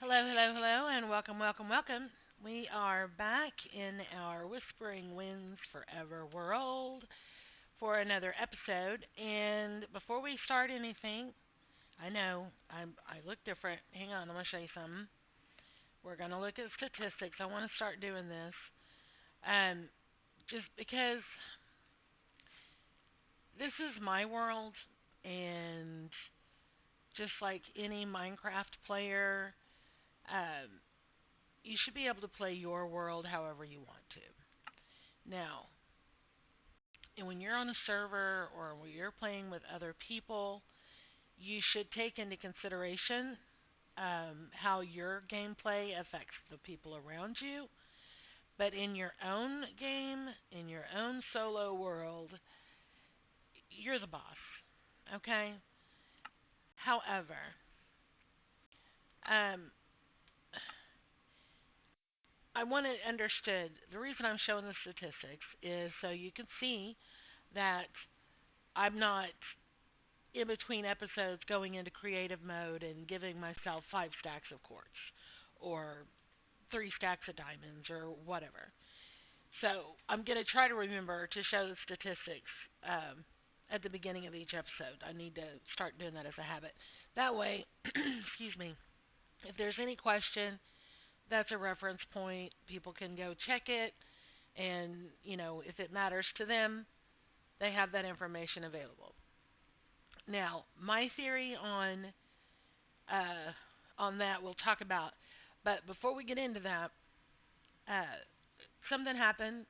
Hello, hello, hello, and welcome, welcome, welcome. We are back in our Whispering Winds Forever world for another episode. And before we start anything, I know I look different. Hang on, I'm going to show you something. We're going to look at statistics. I want to start doing this. Um, just because this is my world, and just like any Minecraft player, um, you should be able to play your world however you want to. Now, and when you're on a server or when you're playing with other people, you should take into consideration how your gameplay affects the people around you. But in your own game, in your own solo world, you're the boss. Okay? However, um, I want it understood. The reason I'm showing the statistics is so you can see that I'm not in between episodes going into creative mode and giving myself 5 stacks of quartz or 3 stacks of diamonds or whatever. So I'm going to try to remember to show the statistics at the beginning of each episode. I need to start doing that as a habit. That way, excuse me, if there's any question, that's a reference point. People can go check it, and if it matters to them, they have that information available. Now, my theory uh, on that we'll talk about. But before we get into that, uh, something happened.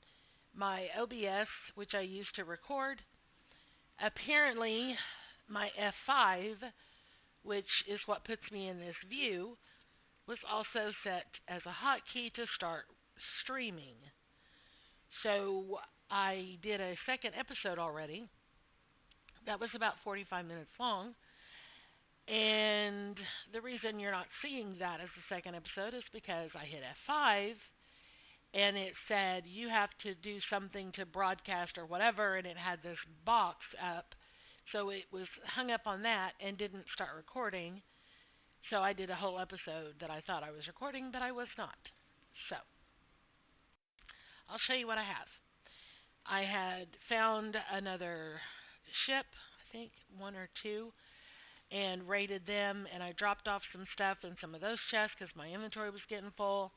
My OBS, which I use to record, apparently my F5, which is what puts me in this view, was also set as a hotkey to start streaming. So I did a second episode already. That was about 45 minutes long. And the reason you're not seeing that as the second episode is because I hit F5 and it said you have to do something to broadcast or whatever, and it had this box up. So it was hung up on that and didn't start recording. So I did a whole episode that I thought I was recording, but I was not. So I'll show you what I have. I had found another ship, I think one or two, and raided them, and I dropped off some stuff in some of those chests because my inventory was getting full,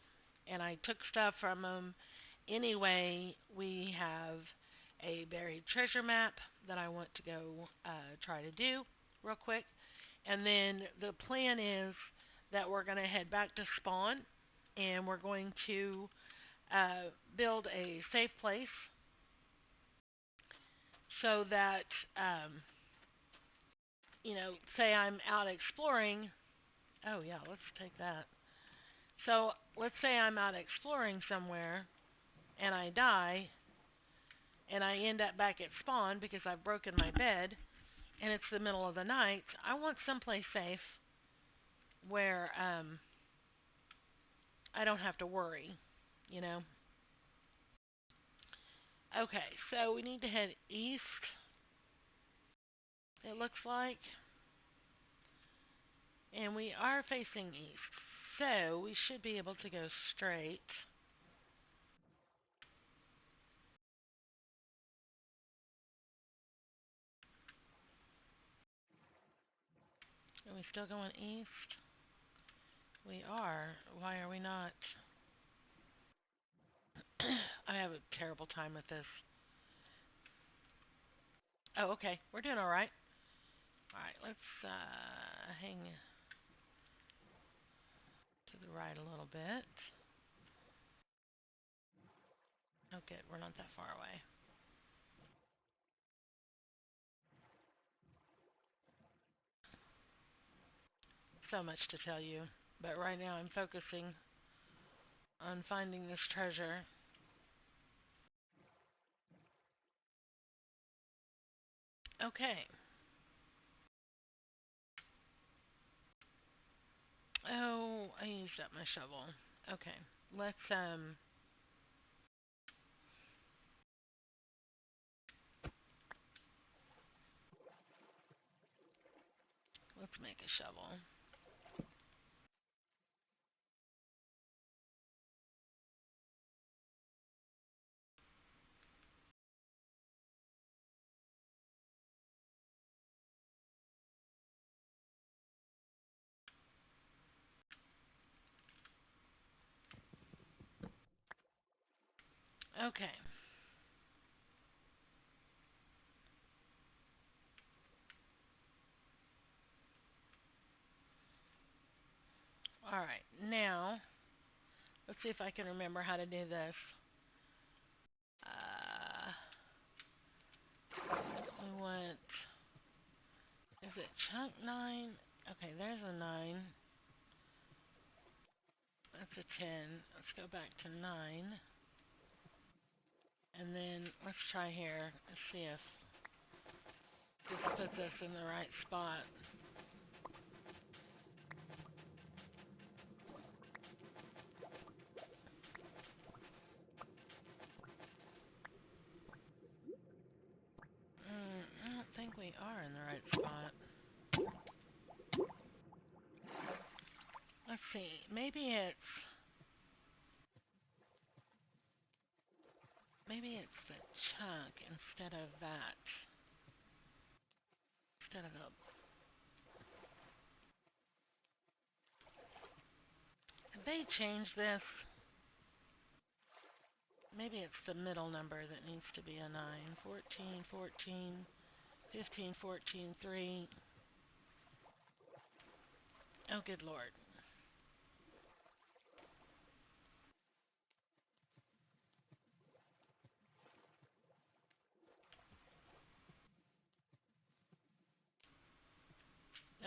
and I took stuff from them. Anyway, we have a buried treasure map that I want to go try to do real quick, and then the plan is that we're going to head back to spawn, and we're going to build a safe place so that say I'm out exploring. Oh yeah, let's take that. So let's say I'm out exploring somewhere and I die and I end up back at spawn because I've broken my bed and it's the middle of the night. I want someplace safe where I don't have to worry, you know. Okay, so we need to head east. It looks like, and we are facing east, so we should be able to go straight. Are we still going east? We are. Why are we not? I have a terrible time with this. Oh, okay. We're doing all right. All right, let's hang to the right a little bit. Okay, we're not that far away. So much to tell you, but right now I'm focusing on finding this treasure. Okay. Oh, I used up my shovel. Okay. Let's let's make a shovel. Okay. All right. Now, let's see if I can remember how to do this. Uh, we want, is it chunk 9? Okay, there's a 9. That's a 10. Let's go back to 9. And then let's try here. Let's see if this puts us in the right spot. I don't think we are in the right spot. Let's see. Maybe it's the chunk instead of that. Instead of the. Did they change this? Maybe it's the middle number that needs to be a 9. 14, 14, 15, 14, 3. Oh, good Lord.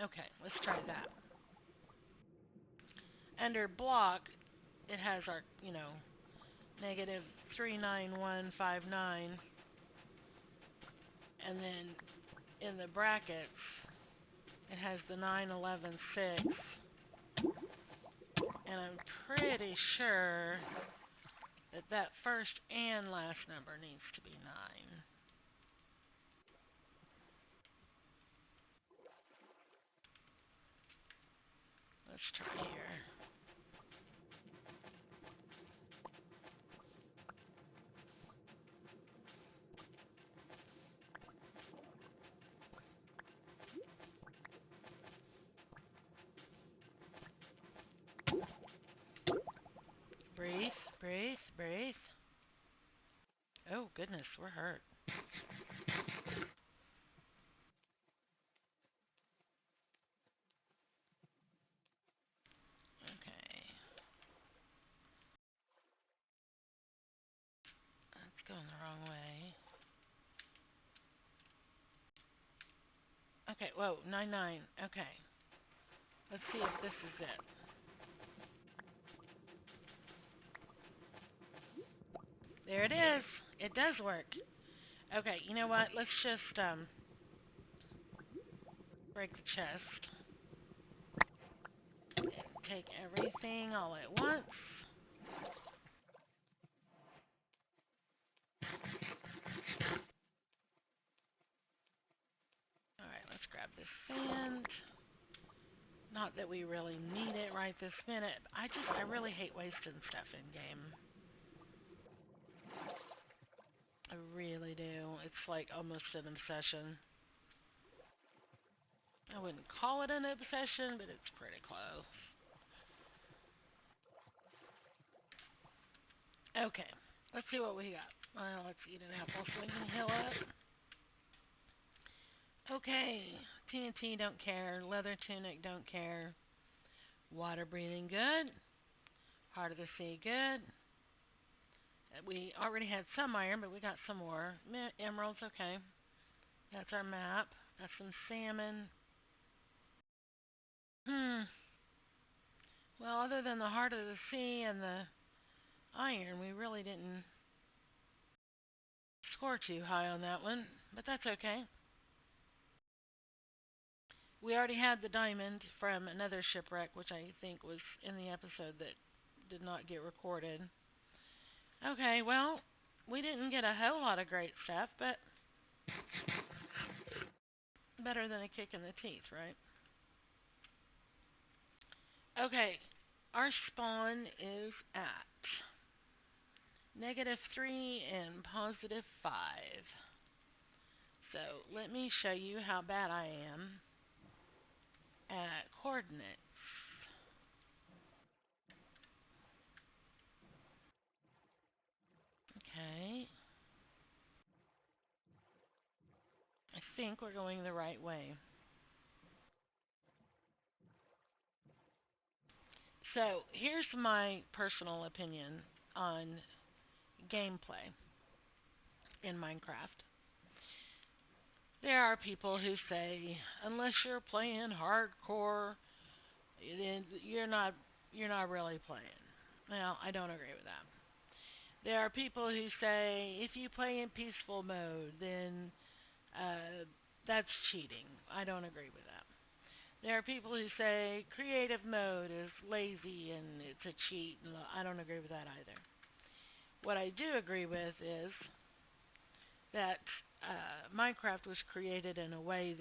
Okay, let's try that. Under block, it has our, negative 39159. And then in the brackets, it has the 9116. And I'm pretty sure that first and last number needs to be 9. Let's try here. Breathe, breathe, breathe. Oh, goodness, we're hurt. Okay. That's going the wrong way. Okay, whoa, 99. Okay. Let's see if this is it. There it is. It does work. Okay, you know what? Let's just break the chest. And take everything all at once. Alright, let's grab this sand. Not that we really need it right this minute. I really hate wasting stuff in game. I really do. It's like almost an obsession. I wouldn't call it an obsession, but it's pretty close. Okay, let's see what we got. Well, let's eat an apple so we can heal up. Okay, TNT don't care. Leather tunic don't care. Water breathing good. Heart of the sea good. We already had some iron, but we got some more. Emeralds, okay. That's our map. Got some salmon. Well, other than the heart of the sea and the iron, we really didn't score too high on that one, but that's okay. We already had the diamond from another shipwreck, which I think was in the episode that did not get recorded. Okay, well, we didn't get a whole lot of great stuff, but better than a kick in the teeth, right? Okay, our spawn is at -3 and +5. So let me show you how bad I am at coordinates. think we're going the right way. So here's my personal opinion on gameplay in Minecraft. There are people who say unless you're playing hardcore, then you're not really playing. Well, I don't agree with that. There are people who say if you play in peaceful mode, then uh, that's cheating. I don't agree with that. There are people who say creative mode is lazy and it's a cheat. And I don't agree with that either. What I do agree with is that Minecraft was created in a way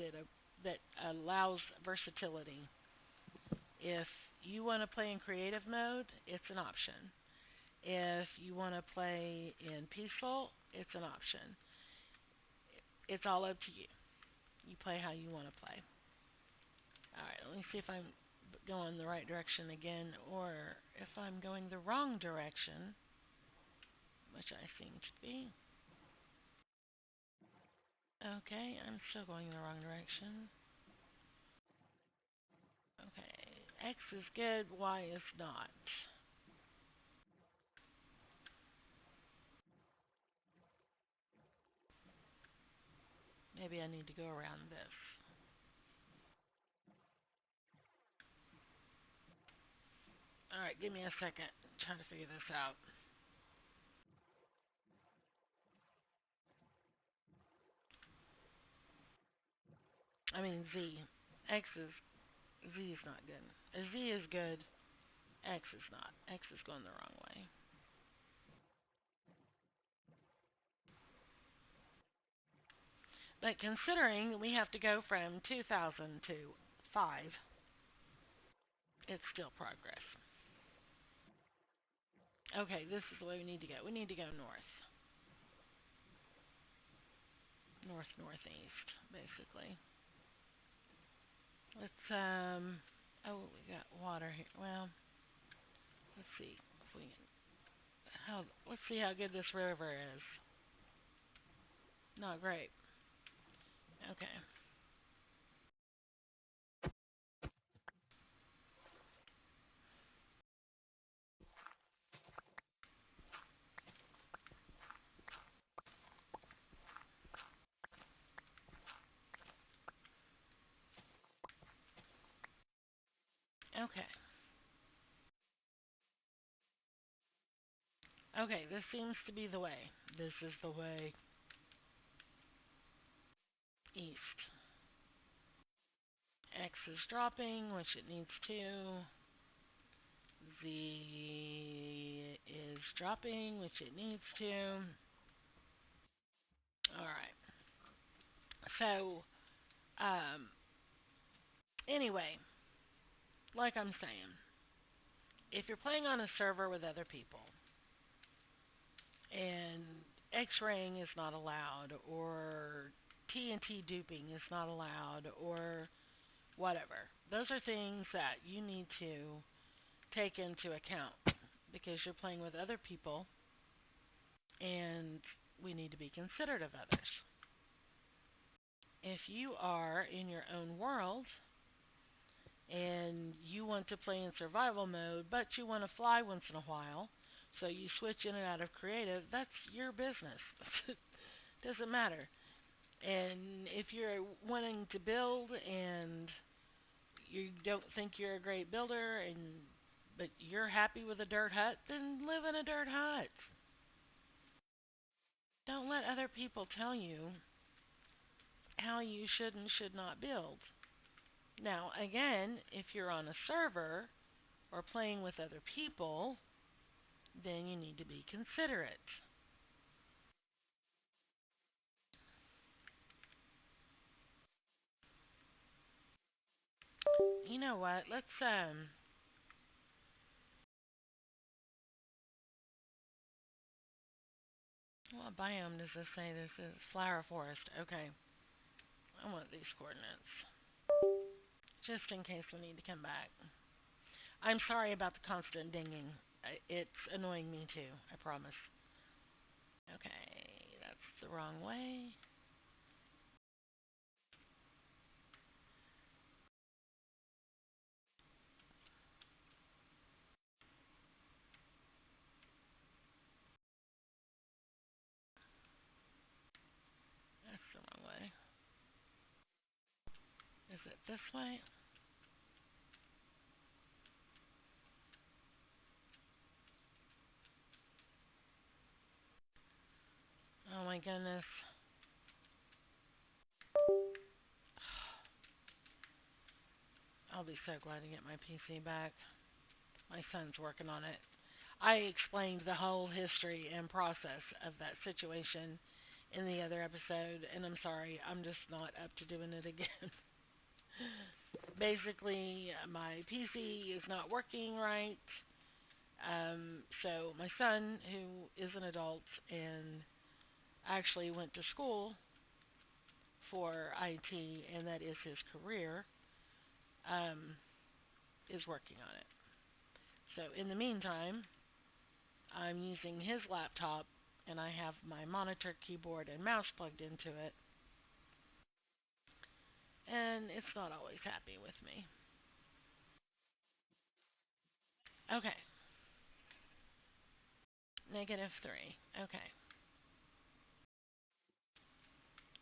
that allows versatility. If you want to play in creative mode, it's an option. If you want to play in peaceful, it's an option. It's all up to you. You play how you want to play. All right, let me see if I'm going the right direction again or if I'm going the wrong direction, which I seem to be. Okay, I'm still going the wrong direction. Okay, X is good, Y is not. Maybe I need to go around this. Alright, give me a second. I'm trying to figure this out. I mean Z. X is Z is not good. Z is good. X is not. X is going the wrong way. But considering we have to go from 2000 to 5, it's still progress. Okay, this is the way we need to go. We need to go north. North northeast, basically. Let's oh, we got water here. Well, let's see if we can how let's see how good this river is. Not great. Okay. Okay. Okay, this seems to be the way. This is the way east. X is dropping, which it needs to. Z is dropping, which it needs to. Alright. So, um, anyway, like I'm saying, if you're playing on a server with other people and X-raying is not allowed, or TNT duping is not allowed, or whatever, those are things that you need to take into account because you're playing with other people and we need to be considerate of others. If you are in your own world and you want to play in survival mode, but you want to fly once in a while, so you switch in and out of creative, that's your business. Doesn't matter. And if you're wanting to build and you don't think you're a great builder and but you're happy with a dirt hut, then live in a dirt hut. Don't let other people tell you how you should and should not build. Now, again, if you're on a server or playing with other people, then you need to be considerate. You know what? What biome does this say this is? Flower forest. Okay. I want these coordinates. Just in case we need to come back. I'm sorry about the constant dinging. It's annoying me too, I promise. Okay, that's the wrong way. Is it this way? Oh my goodness. I'll be so glad to get my PC back. My son's working on it. I explained the whole history and process of that situation in the other episode, and I'm sorry, I'm just not up to doing it again. Basically, my PC is not working right. So my son, who is an adult and actually went to school for IT, and that is his career, um, is working on it. So in the meantime, I'm using his laptop, and I have my monitor, keyboard, and mouse plugged into it, and it's not always happy with me. Okay, -3. Okay,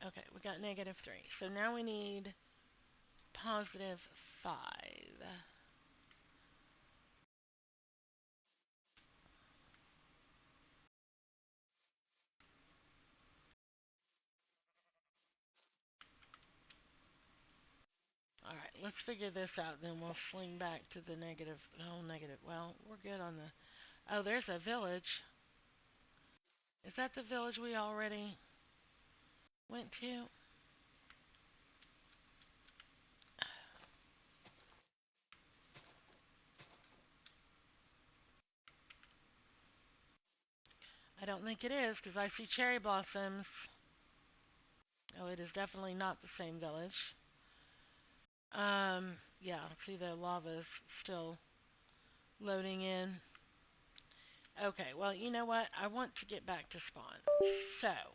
okay, we got -3. So now we need +5. All right, let's figure this out. Then we'll swing back to the negative. Oh, negative. Well, we're good on the. Oh, there's a village. Is that the village we already went to? I don't think it is because I see cherry blossoms. Oh, it is definitely not the same village. Yeah, see the lava's still loading in. Okay, well, you know what? I want to get back to spawn. So,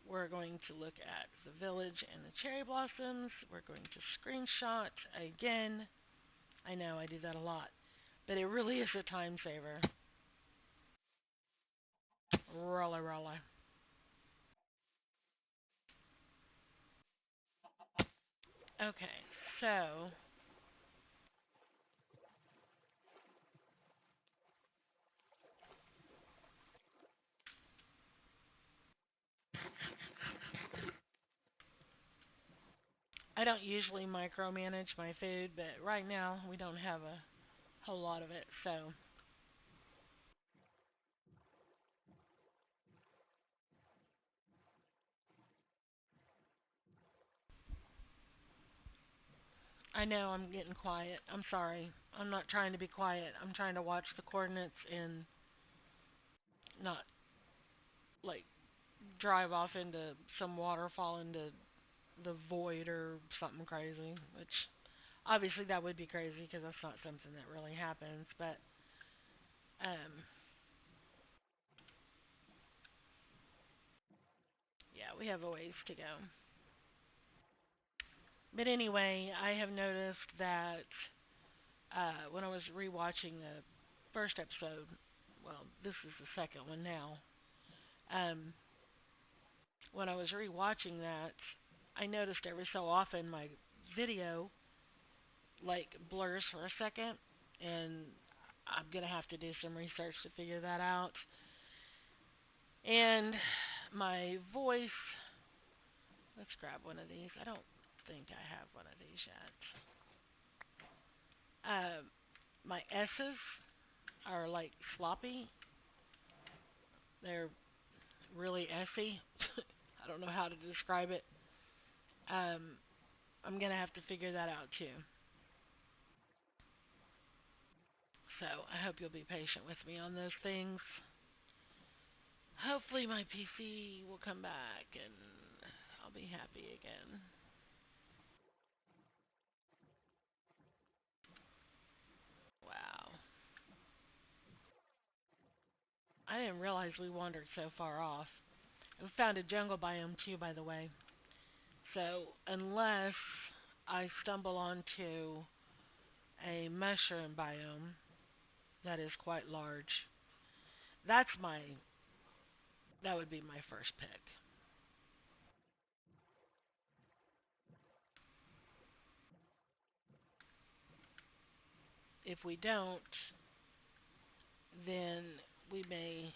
we're going to look at the village and the cherry blossoms. We're going to screenshot again. I know I do that a lot, but it really is a time saver. Roller, roller. Okay, so I don't usually micromanage my food, but right now we don't have a whole lot of it, so I know I'm getting quiet. I'm sorry. I'm not trying to be quiet. I'm trying to watch the coordinates and not like drive off into some waterfall into the void or something crazy, which obviously that would be crazy because that's not something that really happens, but um yeah, we have a ways to go. But anyway, I have noticed that when I was rewatching the first episode, well, this is the second one now. Um, when I was rewatching that, I noticed every so often my video like blurs for a second, and I'm gonna have to do some research to figure that out. And my voice, let's grab one of these. I don't think I have one of these yet. My S's are like sloppy. They're really essy. I don't know how to describe it. Um, I'm gonna have to figure that out too. So I hope you'll be patient with me on those things. Hopefully my PC will come back and I'll be happy again. Wow. I didn't realize we wandered so far off. We found a jungle biome too, by the way. So unless I stumble onto a mushroom biome that is quite large, that's my that would be my first pick. If we don't, then we may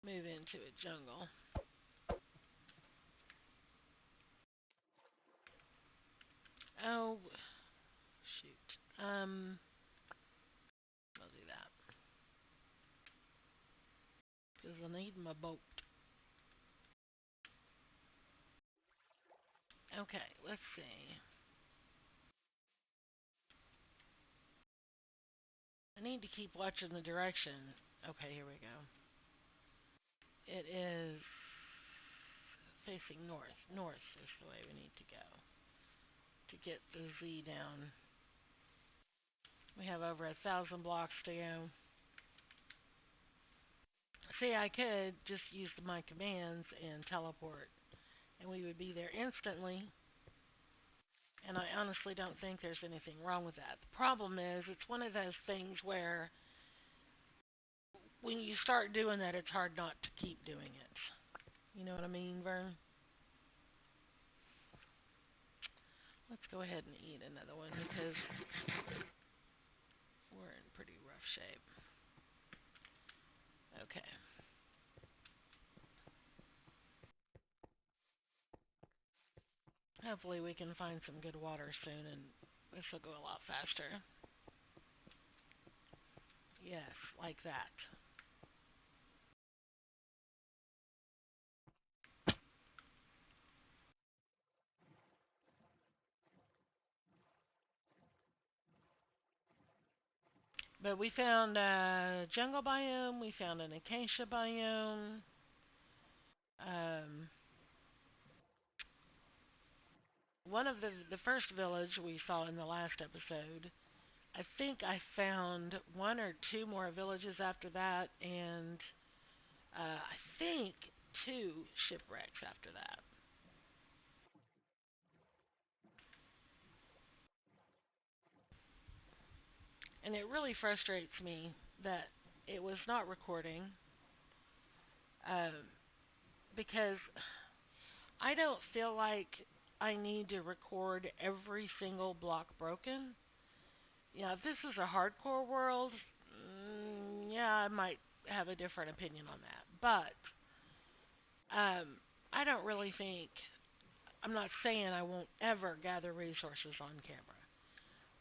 move into a jungle. Oh, shoot. I'll do that because I need my boat. Okay, let's see. I need to keep watching the direction. Okay, here we go. It is facing north. North is the way we need to go to get the Z down. We have over 1,000 blocks to go. See, I could just use my commands and teleport, and we would be there instantly. And I honestly don't think there's anything wrong with that. The problem is, it's one of those things where when you start doing that, it's hard not to keep doing it. You know what I mean, Vern? Let's go ahead and eat another one because we're in pretty rough shape. Okay. Hopefully we can find some good water soon and this will go a lot faster. Yes, like that. But we found a jungle biome, we found an acacia biome. Um, One of the first village we saw in the last episode, I think I found one or two more villages after that, and I think two shipwrecks after that. And it really frustrates me that it was not recording, um, because I don't feel like I need to record every single block broken. Yeah, if this is a hardcore world, yeah, I might have a different opinion on that. But I don't really think. I'm not saying I won't ever gather resources on camera,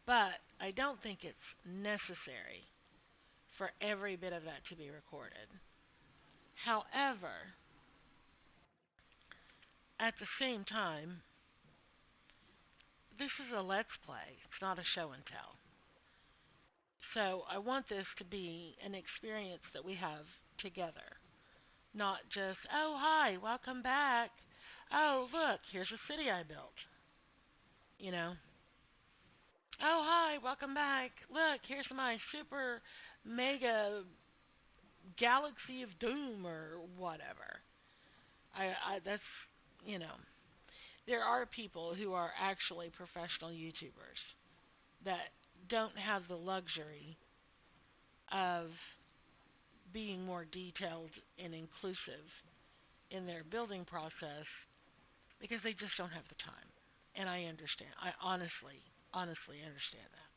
but I don't think it's necessary for every bit of that to be recorded. However, at the same time, this is a let's play. It's not a show and tell. So I want this to be an experience that we have together, not just, oh, hi, welcome back. Oh, look, here's a city I built. You know, oh, hi, welcome back. Look, here's my super mega galaxy of doom or whatever. That's, you know, there are people who are actually professional YouTubers that don't have the luxury of being more detailed and inclusive in their building process because they just don't have the time. And I understand. I honestly understand that.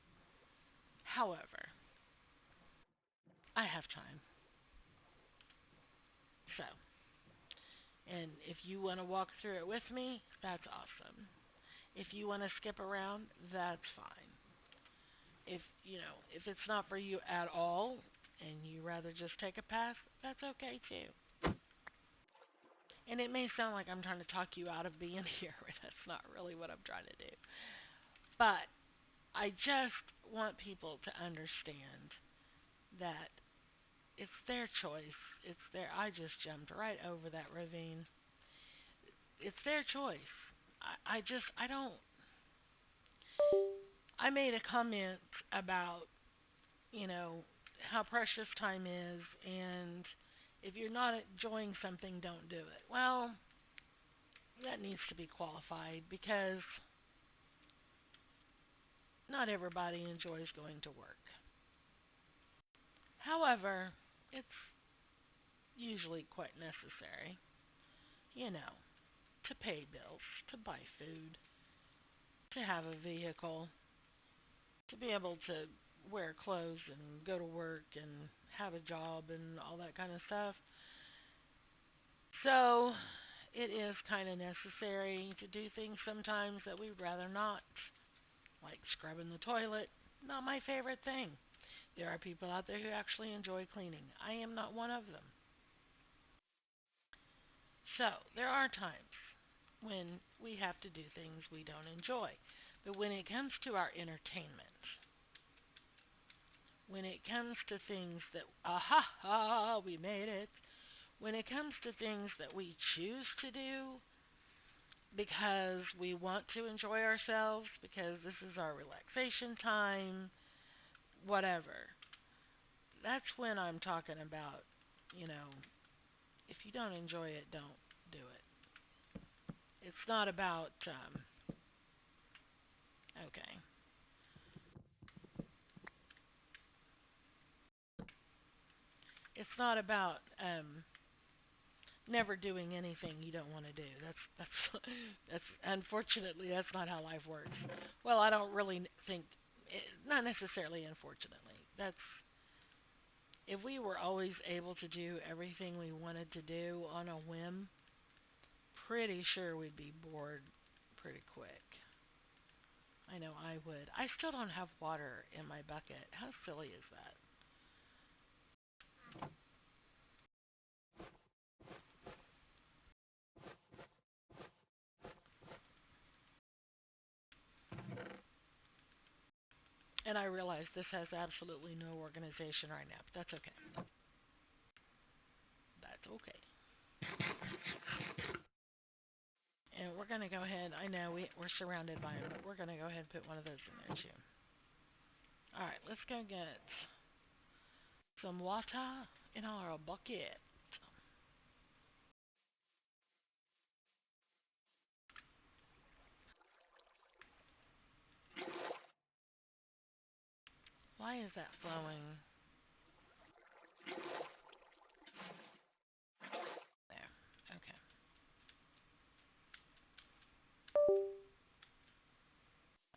However, I have time. So, and if you want to walk through it with me, that's awesome. If you want to skip around, that's fine. If it's not for you at all and you rather just take a pass, that's okay too. And it may sound like I'm trying to talk you out of being here, but that's not really what I'm trying to do. But I just want people to understand that it's their choice. It's their. I just jumped right over that ravine. It's their choice. I don't. I made a comment about, you know, how precious time is, and if you're not enjoying something, don't do it. Well, that needs to be qualified because not everybody enjoys going to work. However, it's usually quite necessary, you know, to pay bills, to buy food, to have a vehicle, to be able to wear clothes and go to work and have a job and all that kind of stuff. So it is kind of necessary to do things sometimes that we'd rather not, like scrubbing the toilet. Not my favorite thing. There are people out there who actually enjoy cleaning. I am not one of them. So there are times when we have to do things we don't enjoy. But when it comes to our entertainment, when it comes to things that, aha, ha, we made it, when it comes to things that we choose to do because we want to enjoy ourselves, because this is our relaxation time, whatever, that's when I'm talking about, you know, if you don't enjoy it, don't do it. It's not about, okay, it's not about never doing anything you don't want to do. That's that's unfortunately that's not how life works. Well, I don't really think not necessarily unfortunately. That's if we were always able to do everything we wanted to do on a whim, pretty sure we'd be bored pretty quick. I know I would. I still don't have water in my bucket. How silly is that? And I realize this has absolutely no organization right now, but that's okay. That's okay. And we're going to go ahead. I know we're surrounded by them, but we're going to go ahead and put one of those in there too. All right, let's go get some water in our bucket. Why is that flowing? There. Okay.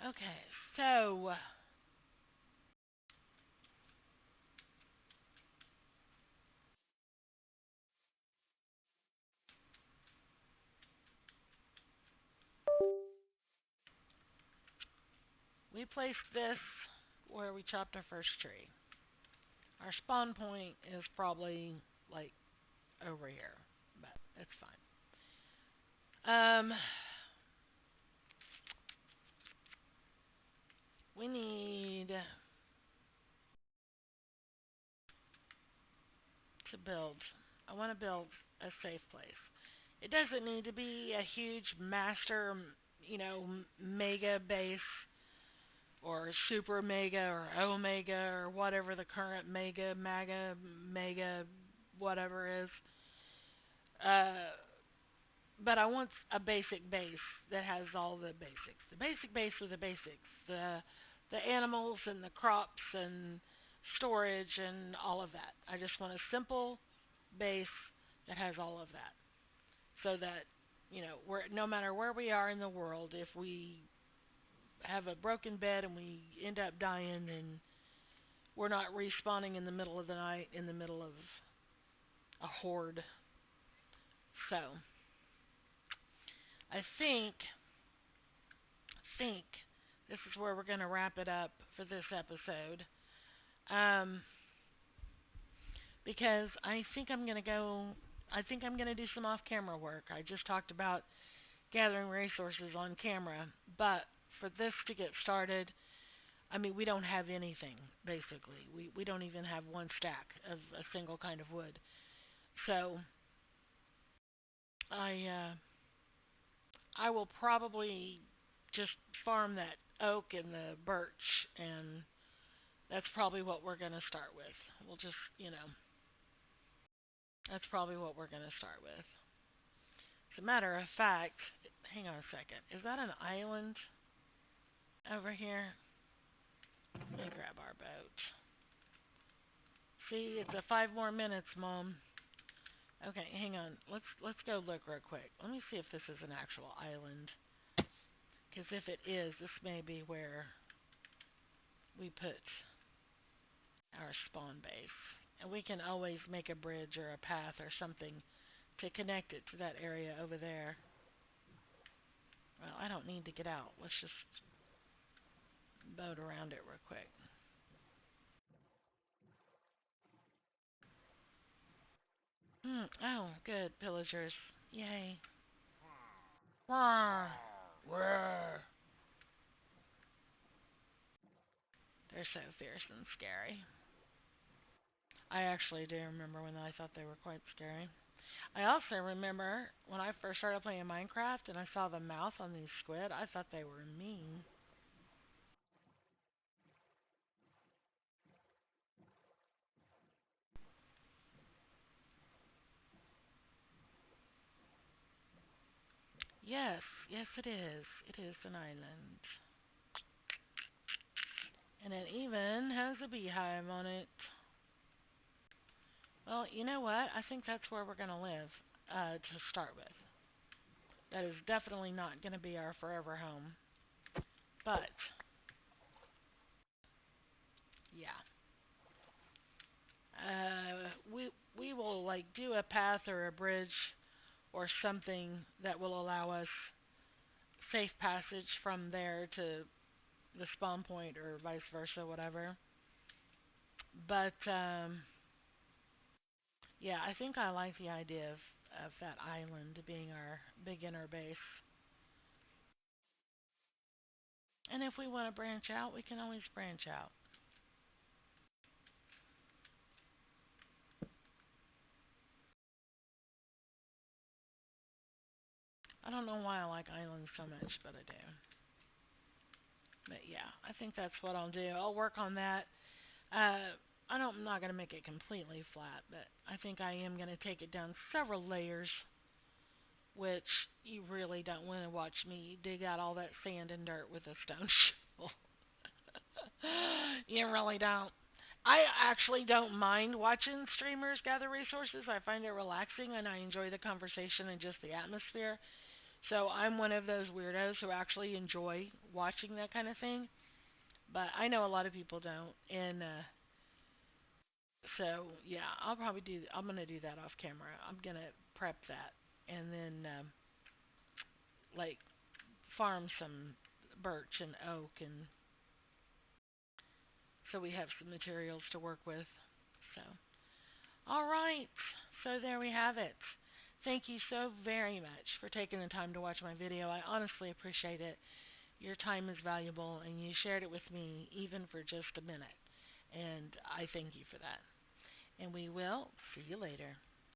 Okay, so we placed this where we chopped our first tree. Our spawn point is probably like over here, but it's fine. Um, we need to build. I want to build a safe place. It doesn't need to be a huge master, mega base or super mega or omega or whatever the current mega, whatever is. Uh, but I want a basic base that has all the basics. The basic base are the basics. The animals and the crops and storage and all of that. I just want a simple base that has all of that. So that, we're, no matter where we are in the world, if we have a broken bed and we end up dying, then we're not respawning in the middle of the night in the middle of a horde. So, I think this is where we're going to wrap it up for this episode. Um, because I think I'm going to do some off camera work. I just talked about gathering resources on camera, but for this to get started, I mean, we don't have anything basically. We don't even have one stack of a single kind of wood. So I will probably just farm that oak and the birch, and that's probably what we're gonna start with. We'll just, that's probably what we're gonna start with. As a matter of fact, hang on a second. Is that an island over here? Let me grab our boat. See, it's a 5 more minutes, Mom. Okay, hang on. Let's go look real quick. Let me see if this is an actual island. Because if it is, this may be where we put our spawn base. And we can always make a bridge or a path or something to connect it to that area over there. Well, I don't need to get out. Let's just boat around it real quick. Oh, good, pillagers. Yay. Roar. Roar. They're so fierce and scary. I actually do remember when I thought they were quite scary. I also remember when I first started playing Minecraft and I saw the mouth on these squid, I thought they were mean. Yes, yes it is. It is an island. And it even has a beehive on it. Well, you know what? I think that's where we're going to live to start with. That is definitely not going to be our forever home. But, yeah. We will like do a path or a bridge or something that will allow us safe passage from there to the spawn point or vice versa, whatever. But yeah, I think I like the idea of that island being our beginner base. And if we want to branch out, we can always branch out. I don't know why I like islands so much, but I do. But yeah, I think that's what I'll do. I'll work on that. I'm not going to make it completely flat, but I think I am going to take it down several layers, which you really don't want to watch me dig out all that sand and dirt with a stone shovel. You really don't. I actually don't mind watching streamers gather resources. I find it relaxing and I enjoy the conversation and just the atmosphere. So I'm one of those weirdos who actually enjoy watching that kind of thing. But I know a lot of people don't. And so yeah, I'll probably do. I'm gonna do that off camera. I'm gonna prep that and then like farm some birch and oak, and so we have some materials to work with. So all right, so there we have it. Thank you so very much for taking the time to watch my video. I honestly appreciate it. Your time is valuable, and you shared it with me even for just a minute. And I thank you for that. And we will see you later.